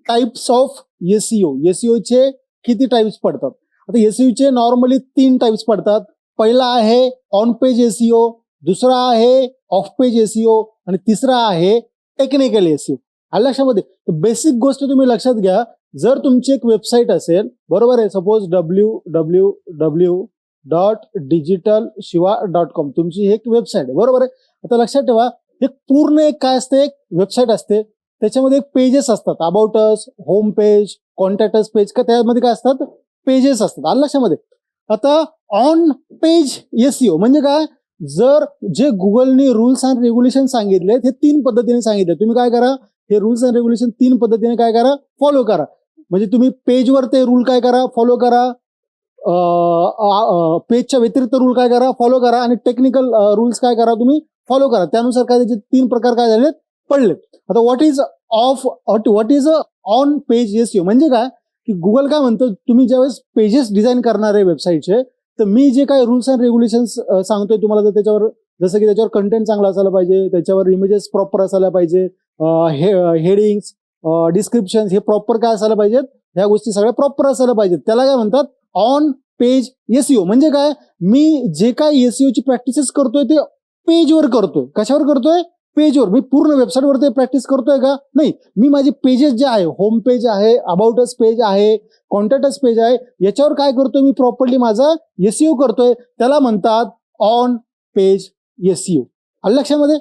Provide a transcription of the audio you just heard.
Types of SEO. एसईओचे किती types पडतात? आता एसईओचे नॉर्मली 3 टाइप्स पडतात. पहिला आहे ऑन पेज एसईओ, दुसरा आहे ऑफ पेज एसईओ आणि तिसरा आहे टेक्निकल एसईओ. आलं लक्षामध्ये? बेसिक गोष्ट तुम्ही लक्षात घ्या. जर तुमची एक वेबसाईट असेल, बरोबर आहे, सपोज www.digitalshiva.com तुमची एक वेबसाईट आहे, बरोबर आहे. आता लक्षात ठेवा, एक पूर्ण एक काय असते, एक वेबसाईट असते, त्याच्यामध्ये एक पेजेस असतात, about us, home page, contact us page, का त्यामध्ये काय असतात, पेजेस असतात. आलं लक्षामध्ये? आता ऑन पेज एसईओ म्हणजे काय? जर जे गुगलने रूल्स अँड रेग्युलेशन सांगितले हे 3 पद्धतीने सांगितले, तुम्ही काय करा, हे रूल्स अँड रेग्युलेशन 3 पद्धतीने काय करा, फॉलो करा. म्हणजे तुम्ही पेजवर ते रूल काय करा, फॉलो करा, पेजच्या व्यतिरिक्त रूल काय करा, फॉलो करा, आणि टेक्निकल रूल्स काय करा, तुम्ही फॉलो करा. त्यानुसार काय त्याचे 3 प्रकार काय झाले, पडले. आता what is on page SEO म्हणजे काय, की गुगल काय म्हणतं, तुम्ही ज्यावेळेस पेजेस डिझाईन करणार आहे वेबसाईटचे, तर मी जे काय रूल्स अँड रेग्युलेशन्स सांगतोय तुम्हाला, तर त्याच्यावर जसं की त्याच्यावर कंटेंट चांगला असायला पाहिजे, त्याच्यावर इमेजेस प्रॉपर असायला पाहिजे, हेडिंग्स, डिस्क्रिप्शन हे प्रॉपर काय असायला पाहिजेत, ह्या गोष्टी सगळ्या प्रॉपर असायला पाहिजेत. त्याला काय म्हणतात, ऑन पेज एसईओ. म्हणजे काय, मी जे काय एसईओची प्रॅक्टिसेस करतोय ते पेजवर करतोय. कशावर करतोय? पेजवर. मी पूर्ण वेबसाईटवर ते प्रॅक्टिस करतोय का? नाही. मी माझे पेजेस जे आहे, होम पेज आहे, अबाउट अस पेज आहे, कॉन्टॅक्ट अस पेज आहे, याच्यावर काय करतोय, मी प्रॉपरली माझा एसईओ करतोय. त्याला म्हणतात ऑन पेज एसईओ. आलं लक्षामध्ये?